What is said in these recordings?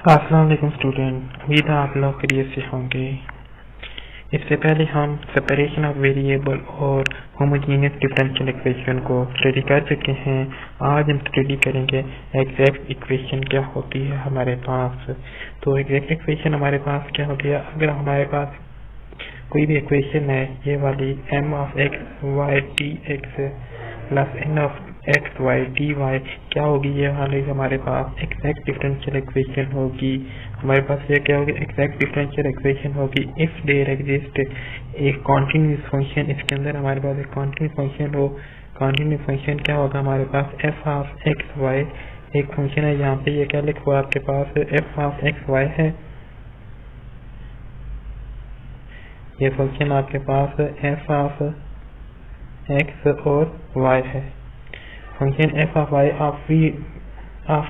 अस्सलाम वालेकुम स्टूडेंट, उम्मीद है आप लोग खैरियत से होंगे। इससे पहले हम सेपरेशन ऑफ वेरिएबल और होमोजेनियस डिफरेंशियल इक्वेशन को स्टडी कर चुके हैं। आज हम स्टडी करेंगे एग्जैक्ट इक्वेशन क्या होती है हमारे पास। तो एग्जैक्ट इक्वेशन हमारे पास क्या होती है, अगर हमारे पास कोई भी इक्वेशन है, ये वाली m of x y d x plus n of x y D y क्या होगी, ये वाली हमारे पास एग्जैक्ट डिफरेंशियल इक्वेशन होगी। हमारे पास ये क्या होगी, एग्जैक्ट डिफरेंशियल इक्वेशन होगी इफ देयर एग्जिस्ट एक कॉन्टिन्यूस फंक्शन। इसके अंदर हमारे पास एक कॉन्टिन्यूस फंक्शन हो। कॉन्टिन्यूस फंक्शन क्या होगा हमारे पास, एफ ऑफ एक्स वाई एक फंक्शन है। यहाँ पे ये क्या लिखा हुआ आपके पास, एफ ऑफ एक्स वाई है। ये फंक्शन आपके पास एफ ऑफ एक्स और वाई है। Function F of y of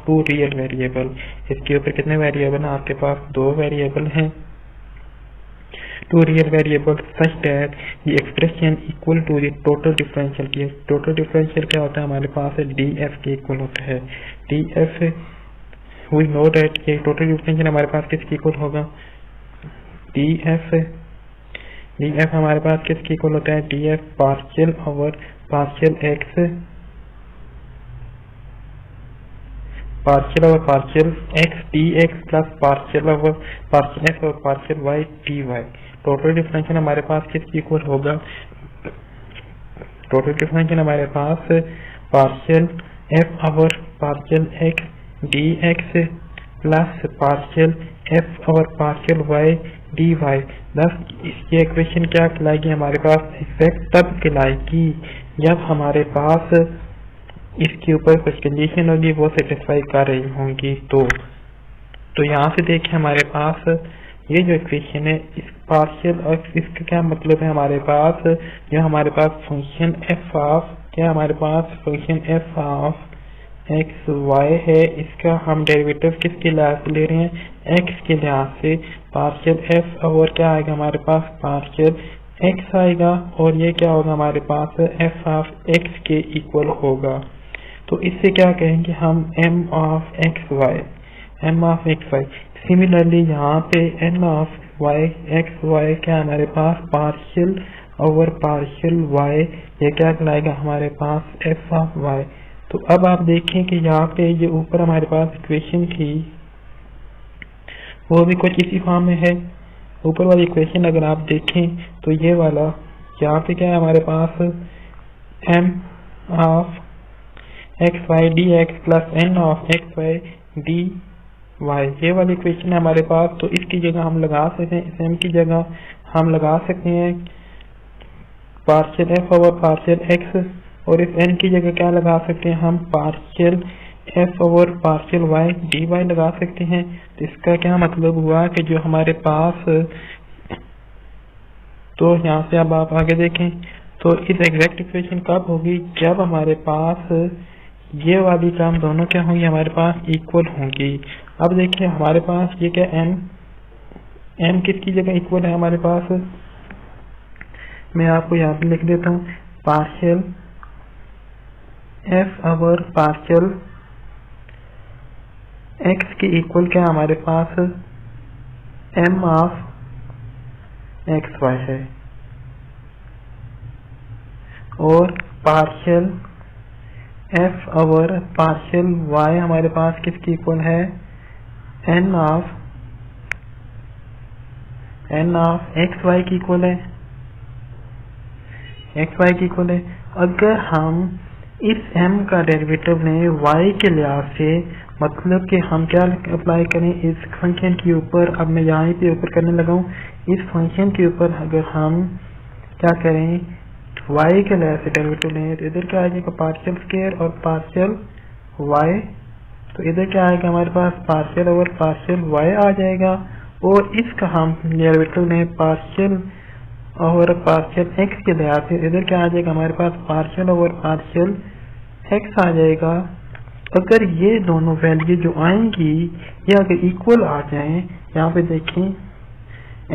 two real variable. इसके ऊपर कितने वेरिएबल हैं आपके पास, दो वेरिएबल हैं। Two real variable such that the expression equal to the total differential की। टोटल डिफरेंशियल क्या होता है हमारे पास, डी एफ के इक्वल होता है। D f we know that ये टोटल डिफरेंशियल हमारे पास किसके इक्वल होगा, डी एफ हमारे पास किसके इक्वल होता है, D F partial over partial X D x plus partial over partial X और partial Y D Y. Total differential हमारे पास किसके इक्वल होगा, टोटल डिफरेंशियल हमारे पास partial F over partial X D x plus partial F over partial Y D Y. बस इसकी equation क्या कहलाएगी हमारे पास, एग्जैक्ट तब कहलाएगी जब हमारे पास इसके ऊपर कुछ कंडीशन होगी वो सेटिस्फाई कर रही होंगी। तो यहाँ से देखिए हमारे पास ये जो इक्वेशन है इस पार्शियल और इसका क्या मतलब है, हमारे पास जो हमारे पास फंक्शन एफ ऑफ क्या हमारे पास function F of x Y है, इसका हम डेरिवेटिव किसके लिहाज से ले रहे हैं, एक्स के लिहाज से। पार्शियल एफ और क्या आएगा हमारे पास, पार्शियल एक्स आएगा और ये क्या होगा हमारे पास एफ ऑफ एक्स के इक्वल होगा। तो इससे क्या कहेंगे हम, m of x y. Similarly यहाँ पे n of y x y क्या हमारे पास पार्शियल ओवर पार्शियल वाई, ये क्या कहलाएगा हमारे पास f ऑफ वाई। तो अब आप देखें कि यहाँ पे ये ऊपर हमारे पास इक्वेशन थी वो भी कुछ इसी फॉर्म में है। ऊपर वाली इक्वेशन अगर आप देखें तो ये वाला यहाँ पे क्या है हमारे पास, m of x y d x plus n of x y D y, ये वाली इक्वेशन है हमारे पास। तो इसकी जगह हम लगा सकते हैं, इस m की जगह हम लगा सकते हैं partial F over partial X और इस n की जगह क्या लगा सकते हैं हम, partial F over partial Y D y लगा सकते हैं। तो इसका क्या मतलब हुआ कि जो हमारे पास, तो यहाँ से अब आप आगे देखें तो इस एग्जैक्ट इक्वेशन कब होगी, जब हमारे पास ये वाली टर्म दोनों क्या होंगी हमारे पास इक्वल होंगी। अब देखिए हमारे पास ये क्या m किसकी जगह इक्वल है हमारे पास, मैं आपको यहाँ पे लिख देता हूँ, partial F over partial x के इक्वल क्या हमारे पास m ऑफ एक्स वाई है और partial F over partial y हमारे पास किसकी इक्वल है, n ऑफ एक्स वाई की इक्वल है, एक्स वाई की इक्वल है। अगर हम इस m का डेरिवेटिव लें y के लिहाज से, मतलब कि हम क्या अप्लाई करें इस फंक्शन के ऊपर, अब मैं यहाँ पे ऊपर करने लगा हूँ, इस फंक्शन के ऊपर अगर हम क्या करें y के लिहाज से डेरिवेटिव लें तो इधर क्या आ जाएगा, पार्शियल स्क्वायर और पार्शियल y। तो इधर क्या आएगा हमारे पास, पार्शियल ओवर पार्शियल y आ जाएगा और इसका हम डेरिवेटिव लें पार्शियल ओवर पार्शियल x के लिहाज से, इधर क्या आ जाएगा हमारे पास, पार्शियल ओवर पार्शियल x आ जाएगा। अगर ये दोनों वैल्यू जो आएंगी ये अगर इक्वल आ जाएं, यहाँ पे देखें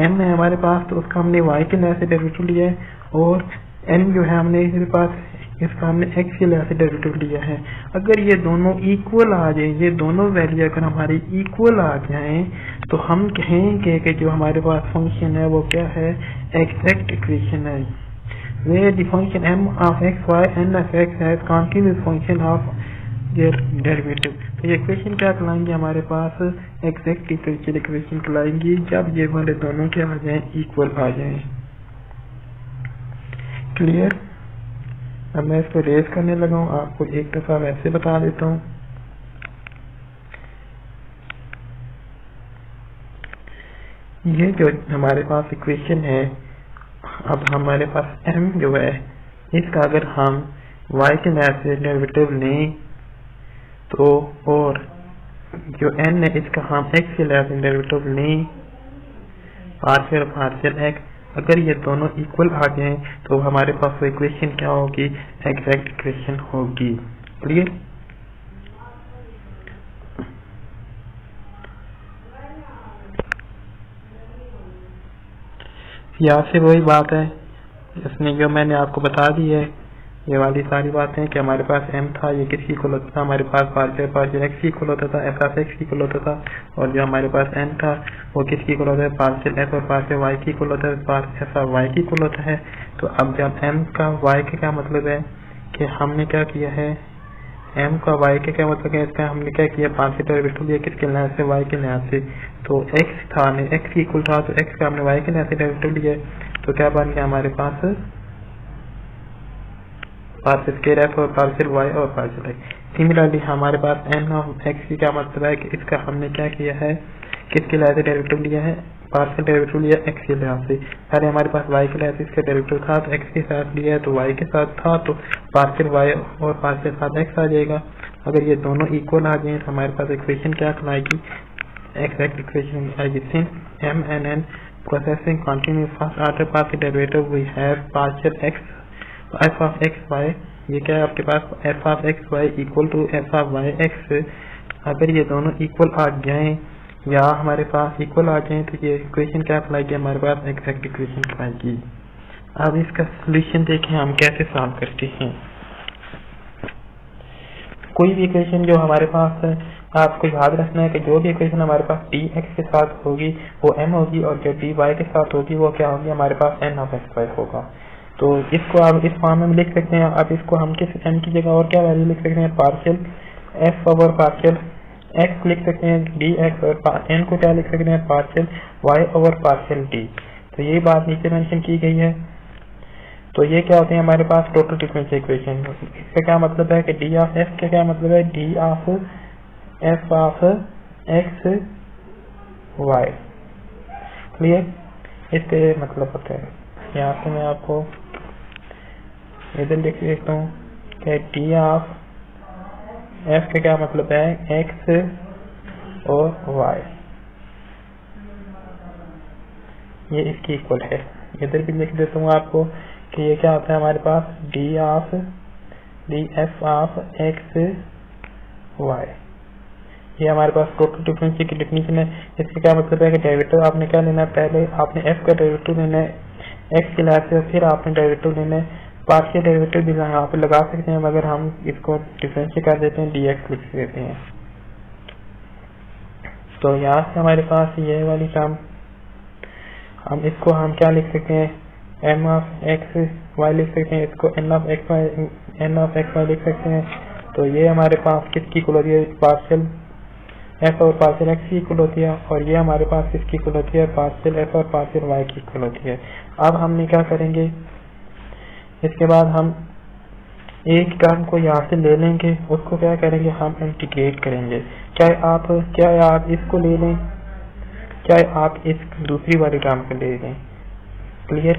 m है हमारे पास तो उसका हमने y के लिहाज से डेरिवेटिव लिया है और n जो है हमने इसके पास इसका हमने x के लिहाज से डेरिवेटिव लिया है। अगर ये दोनों इक्वल आ जाए, ये दोनों वैल्यू अगर हमारी इक्वल आ जाए, तो हम कहेंगे कि जो हमारे पास फंक्शन है वो क्या है, एग्जैक्ट इक्वेशन है। where the function m of x, y, n of x has continuous function of their derivative। तो ये इक्वेशन क्या कहलाएंगे, हमारे पास एग्जैक्ट डिफरेंशियल इक्वेशन कहलाएंगी जब ये वाले दोनों क्या आ जाएं, इक्वल आ जाएं। क्लियर। अब मैं इसको रेज करने लगा हूँ, आपको एक दफा वैसे बता देता हूँ। ये जो हमारे पास इक्वेशन है, अब हमारे पास m जो है, इसका अगर हम y के लिहाज से डेरिवेटिव लें तो, और जो n है इसका हम x के लिहाज से डेरिवेटिव लें, पार्शियल x, अगर ये दोनों इक्वल आ जाएं तो हमारे पास वो इक्वेशन क्या होगी, एग्जैक्ट इक्वेशन होगी। क्लियर। यहाँ से वही बात है, इसने जो मैंने आपको बता दी है, ये वाली सारी बातें कि हमारे पास m था, ये किसकी इक्वल होता था, हमारे पास पार्शियल x की इक्वल होता था, f ऑफ x की इक्वल होता था, और जो हमारे पास n था वो किसकी इक्वल होता है, पार्शियल f और पार्शियल y की इक्वल होता है, f ऑफ y की इक्वल होता है। तो अब जब m का y का क्या मतलब है कि हमने क्या किया है, m का y का क्या मतलब है, इसका हमने क्या किया, पार्शियल डेरिवेटिव लिया किसके लिहाज से, y के लिहाज से। तो x था, x की इक्वल था, तो x का हमने y के लिहाज से डेरिवेटिव लिया, तो क्या बन गया हमारे पास, पार्शियल स्केयर f और पार्शियल y और पार्शियल x। सिमिलरली हमारे पास n ऑफ x की क्या मतलब है कि इसका हमने क्या किया है, किसके लिहाज से डेरिवेटिव लिया है, पार्शियल डेरिवेटिव लिया x के लिहाज से। पहले हमारे पास y के लिहाज से इसका डेरिवेटिव था, तो x के साथ लिया है, तो y के साथ था, तो पार्शियल y और पार्शियल साथ x आ जाएगा। अगर ये दोनों इक्वल आ जाए तो हमारे पास इक्वेशन क्या कहलाएगी, एग्जैक्ट इक्वेशन आएगी। Since m and n processing continuous first order partial derivative we have partial x f of x y, ये क्या है आपके पास, f of x y equal to f of y x। अगर ये दोनों इक्वल आ जाएं या हमारे पास इक्वल आ जाएं तो ये इक्वेशन क्या कहलाएगी, हमारे पास एग्जैक्ट इक्वेशन कहलाएगी। अब इसका सोल्यूशन देखें हम कैसे सॉल्व करते हैं। कोई भी इक्वेशन जो हमारे पास है, आपको याद रखना है कि जो भी इक्वेशन हमारे पास dx के साथ होगी वो m होगी, और जो dy के साथ होगी वो क्या होगी, हमारे पास n ऑफ x y होगा। तो इसको आप इस फॉर्म में लिख सकते हैं। अब इसको हम किस n की जगह और क्या वैल्यू लिख सकते हैं, partial f over partial x लिख सकते हैं, dx, और n को क्या लिख सकते हैं, partial y over partial d। तो ये बात नीचे मेंशन की गई है। तो ये क्या होते हैं हमारे पास टोटल डिफरेंशियल इक्वेशन। इसका क्या मतलब है कि d ऑफ f का क्या मतलब है, d of f of x y। Clear. इसके मतलब होता है, यहाँ से मैं आपको इधर लिख देता हूँ कि d ऑफ f का क्या मतलब है, x और y, ये इसकी इक्वल है। इधर भी लिख देता हूँ आपको कि ये क्या होता है हमारे पास, df ऑफ x y, ये हमारे पास टोटल डिफरेंशियल की डेफिनेशन है। इसका क्या मतलब है कि डेरिवेटिव आपने क्या लेना है, पहले आपने f का डेरिवेटिव लेना है x के लिहाज से, फिर आपने डेरिवेटिव लेना है, पार्शियल डेरिवेटिव भी यहाँ पे लगा सकते हैं, मगर हम इसको डिफरेंशियल कर देते हैं, dx लिख देते हैं। तो यहाँ से हमारे पास ये वाली टर्म, हम इसको हम क्या लिख सकते हैं, m ऑफ x y लिख सकते हैं, इसको n ऑफ x y लिख सकते हैं। तो ये हमारे पास किसकी इक्वल होती है, पार्शियल f और पार्शियल x की इक्वल होती है, और ये हमारे पास किसकी इक्वल होती है, पार्शियल f और पार्शियल y की इक्वल होती है। अब हमने क्या करेंगे, इसके बाद हम एक टर्म को यहाँ से ले लेंगे, उसको क्या करेंगे, हम इंटीग्रेट करेंगे। चाहे आप इसको ले लें, चाहे आप इस दूसरी वाली टर्म को ले लें। क्लियर।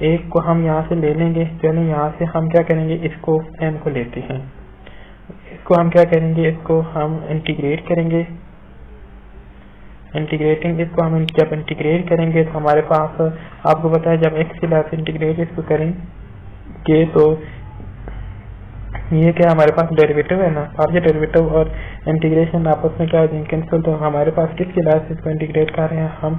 एक को हम यहाँ से ले लेंगे, चलिए यहाँ से हम क्या करेंगे, इसको m को लेते हैं, इसको हम क्या करेंगे, इसको हम इंटीग्रेट करेंगे। इसको हम जब इंटीग्रेट करेंगे तो हमारे पास, आपको पता है जब x के लिहाज से इंटीग्रेट इसको करेंगे तो ये क्या हमारे पास डेरिवेटिव है ना, पार्शियल डेरिवेटिव और इंटीग्रेशन आपस में क्या हो जाएंगे, कैंसिल। तो हमारे पास किसके लिहाज से इसको इंटीग्रेट कर रहे हैं, हम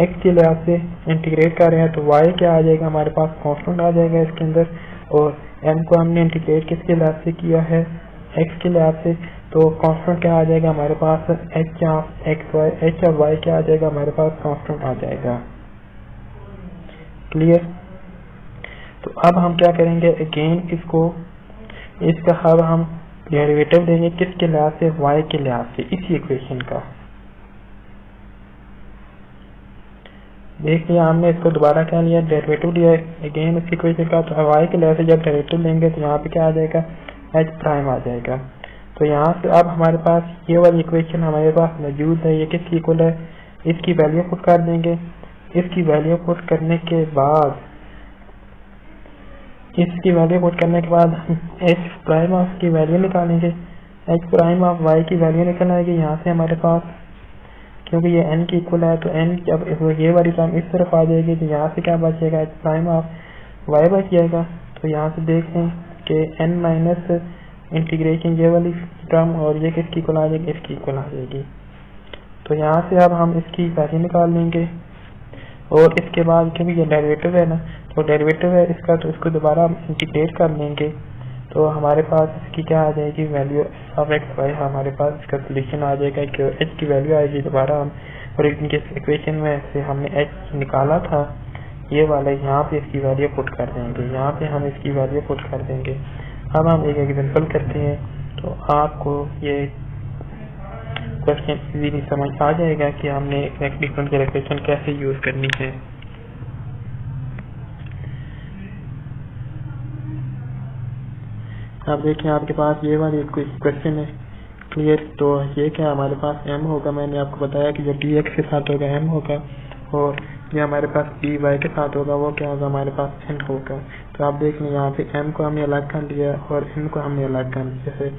x के लिहाज से इंटीग्रेट कर रहे हैं, तो y क्या आ जाएगा, हमारे पास कांस्टेंट आ जाएगा इसके अंदर, और m को हमने इंटीग्रेट किसके लिहाज से किया है, x के लिहाज से, तो कांस्टेंट क्या आ जाएगा हमारे पास, h of x y, h of y क्या आ जाएगा हमारे पास, कांस्टेंट आ जाएगा। क्लियर। तो अब हम क्या करेंगे, अगेन इसका अब हम डेरिवेटिव लेंगे किसके लिहाज से, y के लिहाज से, इसी इक्वेशन का। देख लिया हमने, इसको दोबारा क्या लिया, डेरिवेटिव लिया अगेन इस इक्वेशन का। तो y के लिहाज से जब डेरिवेटिव लेंगे तो यहाँ पे क्या आ जाएगा, h प्राइम आ जाएगा। तो यहाँ से अब हमारे पास ये वाली इक्वेशन हमारे पास मौजूद है, ये किसकी इक्वल है, इसकी वैल्यू पुट कर देंगे। इसकी वैल्यू पुट करने के बाद h प्राइम ऑफ की वैल्यू निकालेंगे, h प्राइम ऑफ y की वैल्यू निकल आएगी यहाँ से हमारे पास, क्योंकि ये n की इक्वल है। तो n जब ये वाली टर्म इस तरफ आ जाएगी तो यहाँ से क्या बचेगा, h प्राइम ऑफ y बच जाएगा। तो यहाँ से देखें कि n माइनस इंटीग्रेशन ये वाली टर्म और ये किसकी इक्वल आ जाएगी, इसकी इक्वल आ जाएगी। तो यहाँ से अब हम इसकी वैल्यू निकाल लेंगे और इसके बाद क्योंकि ये डेरिवेटिव है ना, तो डेरिवेटिव है इसका, तो इसको दोबारा हम इंटीग्रेट कर लेंगे। तो हमारे पास इसकी क्या आ जाएगी, वैल्यू ऑफ एक्स वाई, हमारे पास इसका सोल्यूशन आ जाएगा कि एच की वैल्यू आएगी दोबारा हम, और इनके इक्वेशन में से हमने एच निकाला था ये वाला, यहाँ पे इसकी वैल्यू पुट कर देंगे, यहाँ पे हम इसकी वैल्यू पुट कर देंगे। अब हम एक एग्जांपल करते हैं तो आपको ये क्वेश्चन इजीली समझ आ जाएगा कि हमने डिफरेंशियल इक्वेशन कैसे यूज करनी है। आप देखिए आपके पास ये वाली क्वेश्चन है, क्लियर। तो ये क्या हमारे पास m होगा, मैंने आपको बताया कि जो dx के साथ होगा m होगा, और ये हमारे पास dy के साथ होगा वो क्या होगा, हमारे पास n होगा। तो आप देख लें यहाँ पे m को हमने अलग कर लिया और n को हमने अलग कर लिया है,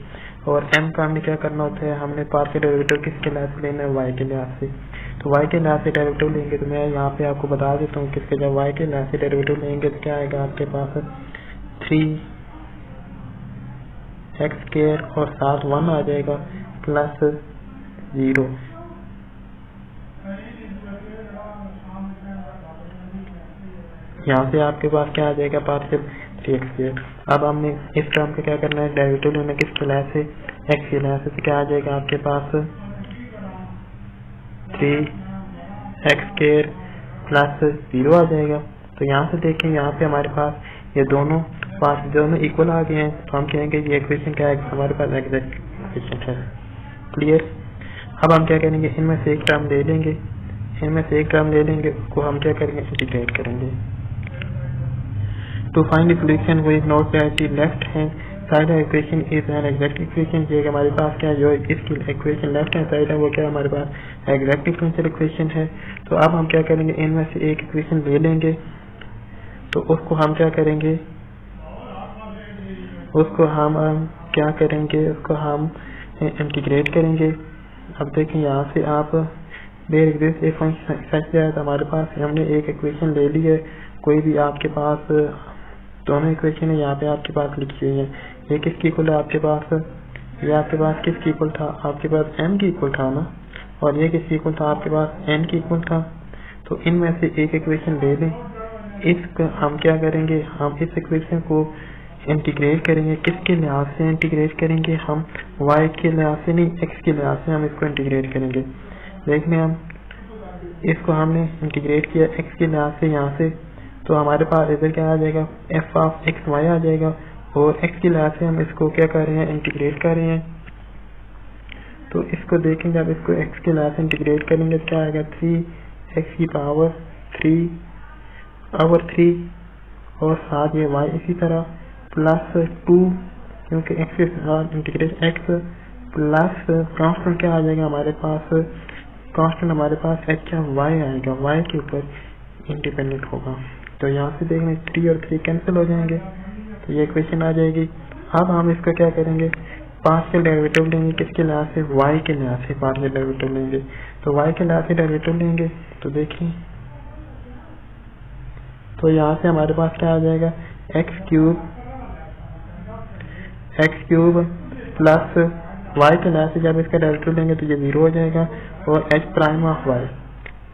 और m का हमने क्या करना होता है, हमने पार्शियल डेरिवेटिव किसके लिहाज से लेना है, y के लिहाज से। तो y के लिहाज से डेरिवेटिव लेंगे तो मैं यहाँ पे आपको बता देता हूँ किसके, जब y के लिहाज से डेरिवेटिव लेंगे तो क्या आएगा आपके पास 3x स्क्वायर और साथ 1 आ जाएगा प्लस 0। यहाँ से आपके पास क्या आ जाएगा, पार्शियल 3x स्क्वायर। अब हमने इस टर्म का क्या करना है, डेरिवेटिव लेना किसके लिहाज से, x के लिहाज से। क्या आ जाएगा आपके पास 3x स्क्वायर प्लस 0 आ जाएगा। तो यहाँ से देखें, यहाँ पे हमारे पास ये दोनों इक्वल आ गए हैं, तो हम कहेंगे ये इक्वेशन क्या है, हमारे पास एग्जैक्ट इक्वेशन है। क्लियर। अब हम क्या करेंगे, इनमें से एक टर्म ले लेंगे, उसको हम क्या करेंगे, इंटीग्रेट करेंगे। To find the solution which note that the left hand side equation is an exact equation. ये हमारे पास क्या जो इसकी इक्वेशन लेफ्ट हैंड साइड है वो क्या हमारे पास एग्जैक्ट डिफरेंशियल इक्वेशन है। तो अब हम क्या करेंगे, इनमें से एक इक्वेशन ले लेंगे, तो उसको हम क्या करेंगे, उसको हम इंटीग्रेट करेंगे। अब देखें यहाँ से आप there exist a function such that, हमारे पास हमने एक इक्वेशन ले ली है, कोई भी आपके पास दोनों इक्वेशन है यहाँ पे आपके पास लिखी हुई है। ये किसकी इक्वल है आपके पास, ये आपके पास किसकी इक्वल था, आपके पास m की इक्वल था ना, और ये किसकी इक्वल था, आपके पास n की इक्वल था। तो इनमें से एक इक्वेशन ले लें, इसका हम क्या करेंगे, हम इस इक्वेशन को इंटीग्रेट करेंगे। किसके लिहाज से इंटीग्रेट करेंगे, हम y के लिहाज से नहीं, x के लिहाज से हम इसको इंटीग्रेट करेंगे। देख लें हम इसको हमने इंटीग्रेट किया x के लिहाज से यहाँ से, तो हमारे पास इधर क्या आ जाएगा, f ऑफ x y आ जाएगा, और x के लिहाज से हम इसको क्या कर रहे हैं, इंटीग्रेट कर रहे हैं। तो इसको देखेंगे, जब इसको x के लिहाज से इंटीग्रेट करेंगे तो क्या आएगा, 3x की पावर 3/3 और साथ ये y इसी तरह प्लस 2, क्योंकि x के साथ इंटीग्रेट x प्लस कांस्टेंट क्या आ जाएगा हमारे पास, कांस्टेंट हमारे पास h y आएगा, y के ऊपर इंडिपेंडेंट होगा। तो यहाँ से देखेंगे 3 और 3 कैंसिल हो जाएंगे, तो ये इक्वेशन आ जाएगी। अब हम इसका क्या करेंगे, पार्शियल डेरिवेटिव लेंगे, किसके लिहाज से, y के लिहाज से पार्शियल डेरिवेटिव लेंगे। तो y के लिहाज से डेरिवेटिव लेंगे, तो देखिए, तो यहाँ से हमारे पास क्या आ जाएगा, x क्यूब प्लस y के लिहाज से जब इसका डेरिवेटिव लेंगे तो ये 0 हो जाएगा, और h प्राइम ऑफ y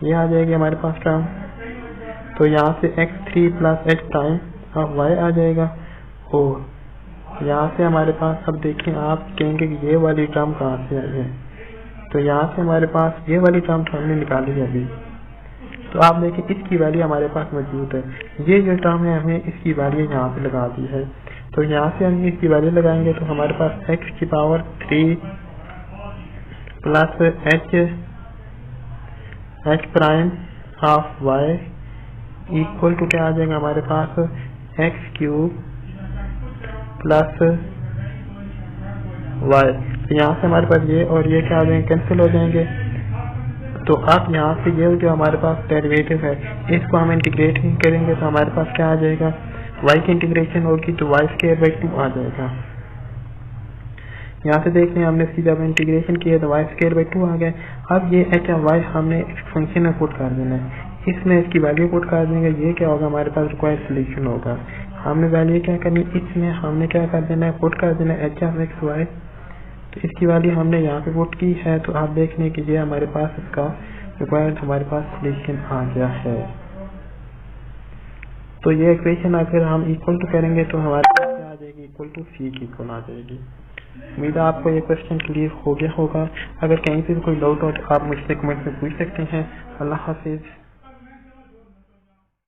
ये आ जाएगी हमारे पास टर्म। तो यहाँ से x3 plus h prime of y आ जाएगा, और यहाँ से हमारे पास, अब देखें आप कहेंगे कि ये वाली टर्म कहाँ से आई है, तो यहाँ से हमारे पास ये वाली टर्म हमने निकाली है अभी। तो आप देखें इसकी वैल्यू हमारे पास मौजूद है, ये जो टर्म है हमने इसकी वैल्यू यहाँ पे लगा दी है। तो यहाँ से हम इसकी वैल्यू लगाएंगे तो हमारे पास x की power 3 plus h prime half y equal to क्या आ जाएगा हमारे पास x क्यूब प्लस y। तो यहाँ से हमारे पास ये और ये क्या आ जाएंगे, कैंसिल हो जाएंगे। तो अब यहाँ से ये जो हमारे पास डेरिवेटिव है इसको हम इंटीग्रेट करेंगे तो हमारे पास क्या आ जाएगा, y की इंटीग्रेशन होगी तो y² 2 आ जाएगा। यहाँ से देख लें हमने इसकी जब इंटीग्रेशन किया तो y² 2 आ गया। अब ये h और y हमने फंक्शन में पुट कर देना है, इसमें इसकी वैल्यू पुट कर देंगे। ये क्या होगा, हमारे पास रिक्वायर्ड सोल्यूशन होगा। हमने वैल्यू क्या करनी, इसमें हमने क्या कर देना है, पुट कर देना है h ऑफ x y। तो इसकी वैल्यू हमने यहाँ पे पुट की है। तो आप देख लें कि ये हमारे पास इसका रिक्वायर्ड हमारे पास सोल्यूशन आ गया है। तो ये इक्वेशन अगर हम इक्वल टू करेंगे तो हमारे पास क्या आ जाएगी, इक्वल टू सी की इक्वल आ जाएगी। उम्मीद है आपको ये क्वेश्चन क्लियर हो गया होगा। अगर कहीं से कोई डाउट हो तो आप मुझसे कमेंट में पूछ सकते हैं। अल्लाह हाफिज।